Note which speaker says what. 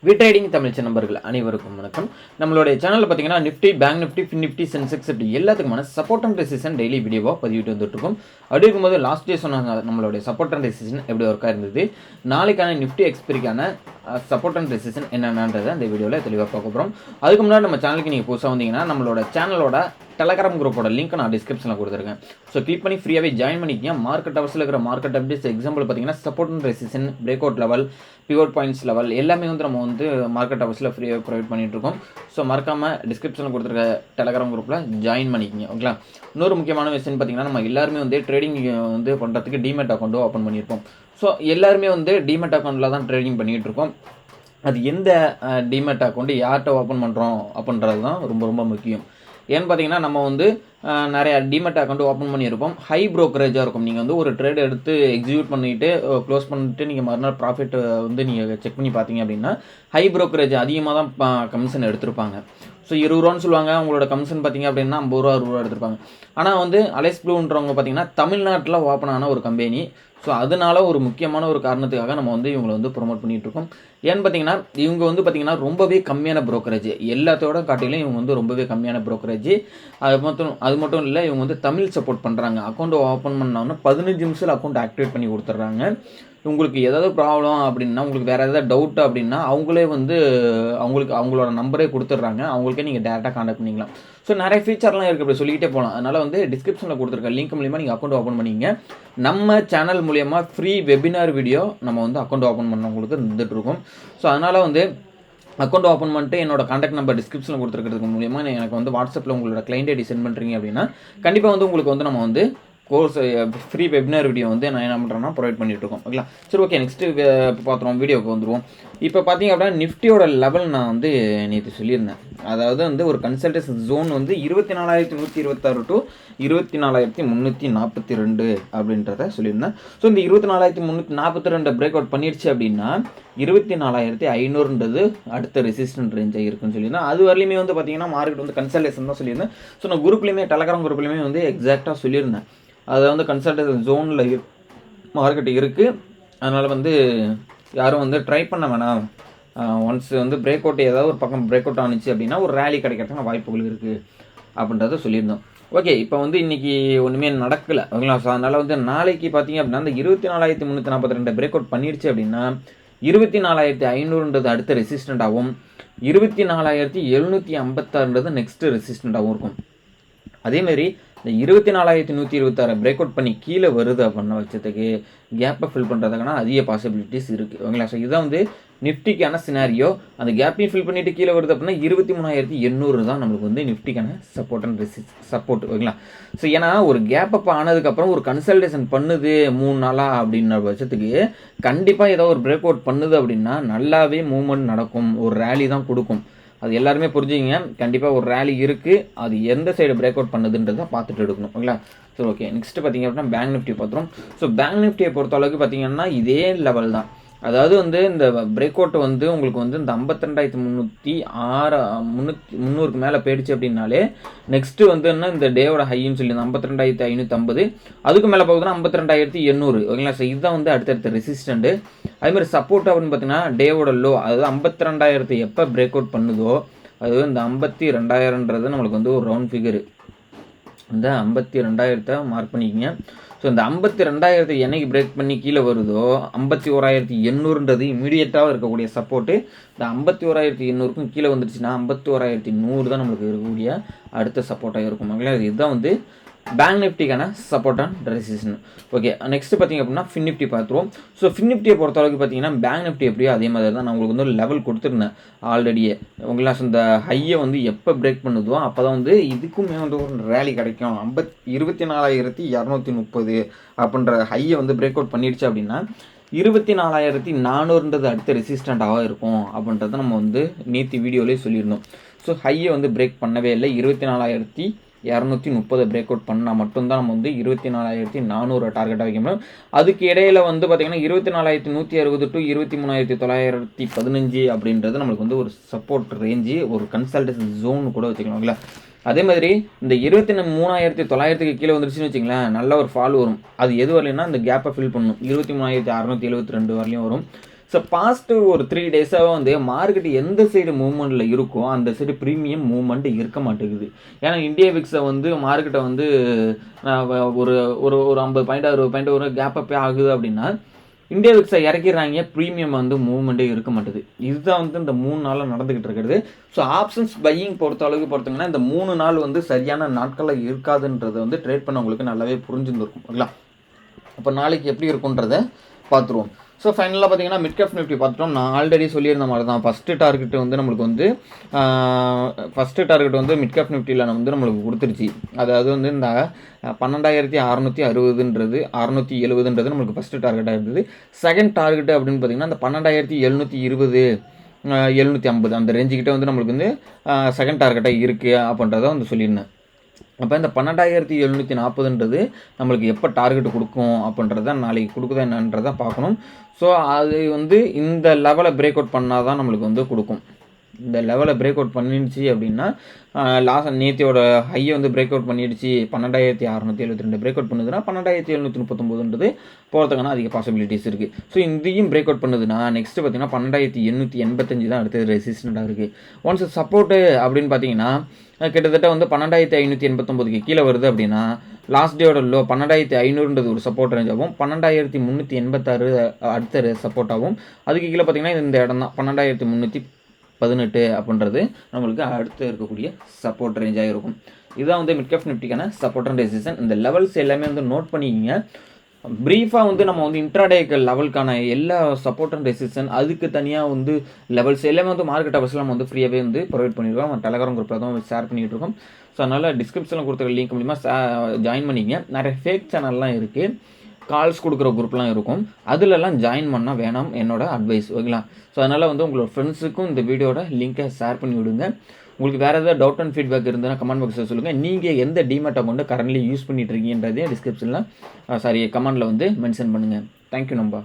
Speaker 1: Trading Tamil நண்பர்கள் அனைவருக்கும் வணக்கம். நம்மளுடைய சேனலில் பார்த்தீங்கன்னா Nifty, bank Nifty, fin Nifty, Sensex இப்படி எல்லாத்துக்குமான சப்போர்ட் அண்ட் ரெசிஸ்டன்ஸ் டெய்லி வீடியோவாக பதிவிட்டு வந்துட்டு இருக்கோம். அப்படி இருக்கும்போது லாஸ்ட் டே சொன்னாங்க நம்மளுடைய சப்போர்ட் அண்ட் ரெசிஸ்டன்ஸ் எப்படி ஒர்க்காக இருந்தது, நாளைக்கான நிஃப்டி எக்ஸ்பிரிக்கான சப்போர்ட் அண்ட் ரெசிஸ்டன்ஸ் என்னென்னன்றதை அந்த வீடியோவில் தெளிவாக பார்க்க போகிறோம். அதுக்கு முன்னாடி நம்ம சேனலுக்கு நீங்கள் புதுசாக வந்தீங்கன்னா நம்மளோட சேனலோட டெலகிராம் குரூப்போட லிங்க் நான் டிஸ்கிரிப்ஷனில் கொடுத்துருக்கேன். ஸோ கிளிக் பண்ணி ஃப்ரீயாகவே ஜாயின் பண்ணிக்கிங்க. மார்க்கெட் ஹவர்ஸில் இருக்கிற மார்க்கெட் அப்டேட்ஸ் எக்ஸாம்பிள் பார்த்தீங்கன்னா support and resistance, break out level, pivot points level எல்லாமே வந்து நம்ம வந்து மார்க்கெட் ஹவர்ஸில் ஃப்ரீயாக ப்ரொவைட் பண்ணிட்டு இருக்கோம். ஸோ மறக்காமல் டிஸ்கிரிப்ஷனில் கொடுத்துருக்க டெலகிராம் குரூப்பில் ஜாயின் பண்ணிக்கிங்க. ஓகேங்களா. இன்னொரு முக்கியமான விஷயம் பார்த்தீங்கன்னா நம்ம எல்லாருமே வந்து ட்ரேடிங் வந்து பண்ணுறதுக்கு டிமெட் அக்கௌண்ட்டும் ஓப்பன் பண்ணியிருப்போம். ஸோ எல்லாருமே வந்து டிமெட் அக்கௌண்ட்டில் தான் ட்ரேடிங் பண்ணிகிட்டு இருக்கோம். அது எந்த டிமெட் அக்கௌண்ட்டு யார்கிட்ட ஓப்பன் பண்ணுறோம் அப்படின்றது தான் ரொம்ப ரொம்ப முக்கியம். ஏன்னு பார்த்தீங்கன்னா நம்ம வந்து நிறையா டிமெட் அக்கௌண்ட் ஓப்பன் பண்ணியிருப்போம். ஹை ப்ரோக்கரேஜாக இருக்கும். நீங்கள் வந்து ஒரு ட்ரேட் எடுத்து எக்ஸிக்யூட் பண்ணிவிட்டு க்ளோஸ் பண்ணிவிட்டு நீங்கள் மறுநாள் ப்ராஃபிட் வந்து நீங்கள் செக் பண்ணி பார்த்தீங்க அப்படின்னா ஹை ப்ரோக்கரேஜ் அதிகமாக தான் கமிஷன் எடுத்திருப்பாங்க. ஸோ 20 ரூபான்னு சொல்லுவாங்க. உங்களோட கமிஷன் பார்த்தீங்க அப்படின்னா 50 ரூபா 60 ரூபா எடுத்திருப்பாங்க. ஆனால் வந்து அலைஸ் ப்ளூன்றவங்க பார்த்தீங்கன்னா தமிழ்நாட்டில் ஓப்பன் ஆன ஒரு கம்பெனி. ஸோ அதனால ஒரு முக்கியமான ஒரு காரணத்துக்காக நம்ம வந்து இவங்களை வந்து ப்ரொமோட் பண்ணிகிட்டு இருக்கோம். ஏன்னு பார்த்தீங்கன்னா இவங்க வந்து பார்த்தீங்கன்னா ரொம்பவே கம்மியான ப்ரோக்கரேஜ், எல்லாத்தோட காட்டிலும் இவங்க வந்து ரொம்பவே கம்மியான ப்ரோக்கரேஜ். அது மட்டும் இல்லை, இவங்க வந்து தமிழ் சப்போர்ட் பண்ணுறாங்க. அக்கௌண்ட் ஓப்பன் பண்ணோன்னா 15 நிமிஷத்தில் அக்கௌண்ட் ஆக்டிவேட் பண்ணி கொடுத்துட்றாங்க. உங்களுக்கு ஏதாவது ப்ராப்ளம் அப்படின்னா, உங்களுக்கு வேறு ஏதாவது டவுட் அப்படின்னா அவங்களே வந்து அவங்களோட நம்பரே கொடுத்துட்றாங்க. அவங்களுக்கே நீங்கள் டேரெக்டாக கான்டாக்ட் பண்ணிக்கலாம். ஸோ நிறைய ஃபீச்சர்லாம் இருக்குது, அப்படி சொல்லிக்கிட்டே போகலாம். அதனால் வந்து டிஸ்கிரிப்ஷனில் கொடுத்துருக்க லிங்க் மூலிமா நீங்கள் அக்கௌண்ட் ஓப்பன் பண்ணிங்க. நம்ம சேனல் மூலிமா ஃப்ரீ வெபினார் வீடியோ நம்ம வந்து அக்கௌண்ட் ஓப்பன் பண்ணவங்களுக்கு இருந்துகிட்ருக்கோம். ஸோ அதனால் வந்து அக்கௌண்ட் ஓப்பன் பண்ணிட்டு என்னோட கான்டாக்ட் நம்பர் டிஸ்கிரிப்ஷனில் கொடுத்துருக்கிறதுக்கு மூலிமா எனக்கு வந்து வாட்ஸ்அப்பில் உங்களோட கிளைண்ட் ஐடி சென்ட் பண்ணுறீங்க அப்படின்னா கண்டிப்பாக வந்து உங்களுக்கு வந்து நம்ம வந்து கோர்ஸ் ஃப்ரீ வெபினார் வீடியோ வந்து நான் என்ன பண்ணுறேன்னா ப்ரொவைட் பண்ணிட்டு இருக்கோம். ஓகேங்களா. சரி, ஓகே. நெக்ஸ்ட்டு பார்த்துருவோம், வீடியோவுக்கு வந்துடுவோம். இப்போ பார்த்தீங்க அப்படின்னா நிஃப்டியோட லெவல் நான் வந்து நேற்று சொல்லியிருந்தேன். அதாவது வந்து ஒரு கன்சல்டேஷன் ஜோன் வந்து 24,126 டு 24,342 அப்படின்றத சொல்லியிருந்தேன். ஸோ இந்த 24,342 பிரேக் அவுட் பண்ணிடுச்சு அப்படின்னா 24,500ன்றது அடுத்த ரெசிஸ்டன்ட் ரேஞ்சாக இருக்குன்னு சொல்லியிருந்தேன். அது வரலையுமே வந்து பார்த்தீங்கன்னா மார்க்கெட் வந்து கன்சல்டேஷன் தான் சொல்லியிருந்தேன். ஸோ நான் குரூப்லேயுமே டெலகிராம் குரூப்லேயுமே வந்து எக்ஸாக்டாக சொல்லியிருந்தேன். அதை வந்து கன்சல்டேஷன் ஜோனில் மார்க்கெட் இருக்குது. அதனால் வந்து யாரும் வந்து ட்ரை பண்ண வேணாம். ஒன்ஸ் வந்து பிரேக் அவுட் ஏதாவது ஒரு பக்கம் பிரேக் அவுட் ஆனிச்சு அப்படின்னா ஒரு ரேலி கிடைக்கிறதுக்கான வாய்ப்புகள் இருக்குது அப்படின்றத சொல்லியிருந்தோம். ஓகே. இப்போ வந்து இன்றைக்கி ஒன்றுமே நடக்கலை. ஓகேங்களா. ஸோ அதனால் வந்து நாளைக்கு பார்த்தீங்க அப்படின்னா இந்த 24,342 பிரேக் அவுட் பண்ணிடுச்சு அப்படின்னா 24,500ன்றது அடுத்த ரெசிஸ்டண்ட்டாகவும் 24,756ன்றது நெக்ஸ்ட்டு ரெசிஸ்டண்ட்டாகவும் இருக்கும். அதேமாரி இந்த 24,126 பிரேக் அவுட் பண்ணி கீழே வருது அப்படின்ன பட்சத்துக்கு கேப்பை ஃபில் பண்ணுறதுக்கான அதிக பாசிபிலிட்டிஸ் இருக்குது. ஓகேங்களா. ஸோ இதான் வந்து நிஃப்டிக்கான சினாரியோ. அந்த கேப்பையும் ஃபில் பண்ணிவிட்டு கீழே வருது அப்படின்னா 23,800 தான் நம்மளுக்கு வந்து நிஃப்டிக்கான சப்போர்ட் அண்ட் சப்போர்ட். ஓகேங்களா. ஸோ ஏன்னா ஒரு கேப் அப் ஆனதுக்கப்புறம் ஒரு கன்சல்டேஷன் பண்ணுது 3 நாளாக அப்படின்ற பட்சத்துக்கு கண்டிப்பாக ஏதோ ஒரு பிரேக் அவுட் பண்ணுது அப்படின்னா நல்லாவே மூவ்மெண்ட் நடக்கும், ஒரு ரேலி தான் கொடுக்கும். அது எல்லாருமே புரிஞ்சுங்க. கண்டிப்பாக ஒரு ரேலி இருக்குது. அது எந்த சைடு பிரேக் அவுட் பண்ணுதுன்றதை பார்த்துட்டு எடுக்கணும். ஓகேங்களா. So okay. நெக்ஸ்ட்டு பார்த்தீங்க அப்படின்னா பேங்க் நிஃப்டி பார்த்துரும். ஸோ பேங்க் நிஃப்டியை பொறுத்த அளவுக்கு பார்த்தீங்கன்னா இதே லெவல் தான். அதாவது வந்து இந்த பிரேக் அவுட் வந்து உங்களுக்கு வந்து இந்த 52,306 மேலே போயிடுச்சு அப்படின்னாலே நெக்ஸ்ட்டு வந்து என்ன இந்த டேவோட ஹைன்னு சொல்லி 52,550 அதுக்கு மேலே போகுதுன்னா 52,800. ஓகேங்களா. ஸோ இதுதான் வந்து அடுத்தடுத்த ரெசிஸ்டண்ட்டு. அதேமாதிரி சப்போர்ட் அப்படின்னு பார்த்தீங்கன்னா டேவோட லோ, அதாவது 52,000 எப்போ பிரேக் அவுட் பண்ணுதோ அது இந்த 52,000ன்றது நம்மளுக்கு வந்து ஒரு ரவுண்ட் ஃபிகரு. இந்த 52,000 மார்க் பண்ணிக்கிங்க. ஸோ இந்த 52,000 என்னைக்கு பிரேக் பண்ணி கீழே வருதோ 51,800ன்றது இமீடியட்டாக இருக்கக்கூடிய சப்போர்ட்டு. இந்த 51,800க்கும் கீழே வந்துடுச்சுன்னா 51,100 தான் நம்மளுக்கு இருக்கக்கூடிய அடுத்த சப்போர்ட்டாக இருக்கும். ஓகேங்களா. இதுதான் வந்து பேங்க் நிஃப்டிக்கான support and resistance. Okay. Next பார்த்தீங்க அப்படின்னா ஃபின் நிஃப்டி பார்த்துருவோம். ஸோ ஃபின் நிஃப்டியை பொறுத்தளவுக்கு பார்த்தீங்கன்னா பேங்க் நிஃப்டி எப்படியோ அதே மாதிரி தான் நான் உங்களுக்கு வந்து ஒரு லெவல் கொடுத்துருந்தேன் ஆல்ரெடியே. உங்களா இந்த ஹையை வந்து எப்போ பிரேக் பண்ணுதோ அப்போ தான் வந்து இதுக்குமே வந்து ஒரு ரேலி கிடைக்கும். 24,230 அப்படின்ற ஹையை வந்து பிரேக் அவுட் பண்ணிடுச்சு அப்படின்னா 24,400ன்றது அடுத்த ரெசிஸ்டண்ட்டாக இருக்கும் அப்படின்றத நம்ம வந்து நேற்று வீடியோலேயே சொல்லியிருந்தோம். ஸோ ஹையை வந்து பிரேக் பண்ணவே இல்லை. 24,230 பிரேக் அவுட் பண்ணால் மட்டும்தான் நம்ம வந்து 24,400 டார்கெட்டாக வைக்க முடியும். அதுக்கு இடையில வந்து பார்த்தீங்கன்னா 24,160 டு 23,915 அப்படின்றது நம்மளுக்கு வந்து ஒரு சப்போர்ட் ரேஞ்சு, ஒரு கன்சல்டேஷன் ஜோன் கூட வச்சுக்கலாம்ல. அதே மாதிரி இந்த 23,900க்கு கீழே வந்துருச்சுன்னு வச்சுங்களேன், நல்ல ஒரு ஃபால் வரும். அது எது வரலைன்னா இந்த கேப்பை ஃபில் பண்ணணும். 23,672 வரலையும் வரும். ஸோ பாஸ்ட்டு ஒரு 3 டேஸாக வந்து மார்க்கெட் எந்த சைடு மூவ்மெண்ட்டில் இருக்கோ அந்த சைடு ப்ரீமியம் மூவ்மெண்ட் இருக்க மாட்டேங்குது. ஏன்னா இந்தியா விக்ஸை வந்து மார்க்கெட்டை வந்து ஒரு ஒரு ஒரு 50 பாயிண்ட் 60 பாயிண்ட் ஒரு கேப் அப்பே ஆகுது அப்படின்னா இந்தியா விக்ஸை இறக்கிறாங்க, ப்ரீமியம் வந்து மூவ்மெண்ட்டே இருக்க மாட்டுது. இதுதான் வந்து இந்த 3 நாளாக நடந்துகிட்டு இருக்கிறது. ஸோ ஆப்ஷன்ஸ் பையிங் பொறுத்த அளவுக்கு பார்த்தீங்கன்னா இந்த 3 நாள் வந்து சரியான நாட்களில் இருக்காதுன்றதை வந்து ட்ரேட் பண்ணவங்களுக்கு நல்லாவே புரிஞ்சுருந்துருக்கும். ஓகேங்களா? அப்போ நாளைக்கு எப்படி இருக்குன்றதை பார்த்துருவோம். ஸோ ஃபைனலாக பார்த்தீங்கன்னா மிட் கேப் நிஃப்டி பார்த்துட்டோம். நான் ஆல்ரெடி சொல்லியிருந்த மாதிரி தான் ஃபஸ்ட்டு டார்கெட் வந்து நம்மளுக்கு வந்து மிட் கேப் நிஃப்டியில் வந்து நம்மளுக்கு கொடுத்துருச்சு. அதாவது வந்து இந்த 12,660ன்றது 670ன்றது நம்மளுக்கு ஃபஸ்ட்டு டார்கெட்டாக இருந்தது. செகண்ட் டார்கெட்டு அப்படின்னு பார்த்தீங்கன்னா இந்த 12,720 750 அந்த ரேஞ்சுக்கிட்ட வந்து நம்மளுக்கு வந்து செகண்ட் டார்கெட்டாக இருக்குது அப்படின்றத வந்து சொல்லியிருந்தேன். அப்போ இந்த 12,740ன்றது நம்மளுக்கு எப்போ டார்கெட் கொடுக்கும் அப்படின்றத நாளைக்கு கொடுக்குதா என்னன்றதை பார்க்கணும். ஸோ அது வந்து இந்த லெவலை பிரேக் அவுட் பண்ணால் தான் நம்மளுக்கு வந்து கொடுக்கும். இந்த லெவலை பிரேக் அவுட் பண்ணிடுச்சு அப்படின்னா நேத்தியோட ஹையை வந்து பிரேக் அவுட் பண்ணிடுச்சு 12,672 பிரேக் அவுட் பண்ணுதுன்னா 12,739ன்றது போகிறதுக்கான அதிக பாசிபிலிட்டிஸ் இருக்குது. ஸோ இதையும் பிரேக் அவுட் பண்ணுதுன்னா நெக்ஸ்ட்டு பார்த்தீங்கன்னா 12,885 தான் அடுத்தது ரெசிஸ்டண்ட்டாக இருக்குது. ஒன்ஸ் சப்போர்ட்டு அப்படின்னு பார்த்தீங்கன்னா கிட்டத்தட்ட வந்து 12,589க்கு கீழே வருது அப்படின்னா லாஸ்ட் டேயோட லோ 12,500ன்றது ஒரு சப்போர்ட் ரேஞ்சாகவும் 12,386 அடுத்த சப்போர்ட்டாகவும் அதுக்கு கீழே பார்த்தீங்கன்னா இந்த இடம் தான் 12,318 அப்படின்றது நம்மளுக்கு அடுத்து இருக்கக்கூடிய சப்போர்ட் ரேஞ்சாக இருக்கும். இதுதான் வந்து மிட் கேப் நிஃப்டிக்கான சப்போர்ட் அண்ட் ரெசிஸ்டன்ஸ். இந்த லெவல்ஸ் எல்லாமே வந்து நோட் பண்ணிக்கிங்க. ப்ரீஃபாக வந்து நம்ம வந்து இன்ட்ராடேக்கு லெவலுக்கான எல்லா சப்போர்ட் அண்ட் ரெசிஸ்டன்ஸ் அதுக்கு தனியாக வந்து லெவல்ஸ் எல்லாமே வந்து மார்க்கெட் அவர்ஸில் நம்ம வந்து ஃப்ரீயாகவே வந்து ப்ரொவைட் பண்ணியிருக்கோம். நம்ம டெலகிராம் குரூப்பில் தான் ஷேர் பண்ணிகிட்டு இருக்கோம். ஸோ அதனால் டிஸ்கிரிப்ஷனில் கொடுத்த லிங்க் மூலிமா ஜாயின் பண்ணிங்க. நிறைய ஃபேக் சேனல்லாம் இருக்குது, கால்ஸ் கொடுக்குற குரூப்லாம் இருக்கும், அதிலெல்லாம் ஜாயின் பண்ணால் வேணாம் என்னோட அட்வைஸ். ஓகேங்களா? ஸோ அதனால் வந்து உங்களோட ஃப்ரெண்ட்ஸுக்கும் இந்த வீடியோட லிங்க்கை ஷேர் பண்ணி விடுங்க. உங்களுக்கு வேறு ஏதாவது டவுட் அண்ட் ஃபீட்பேக் இருந்ததுன்னா கமெண்ட் பாக்ஸில் சொல்லுங்கள். நீங்கள் எந்த டிமேட் அக்கௌண்ட்டை கரண்ட்லி யூஸ் பண்ணிட்டு இருக்கீங்கன்றதையும் டிஸ்கிரிப்ஷனில் கமெண்டில் வந்து மென்ஷன் பண்ணுங்கள். தேங்க்யூ நம்பா.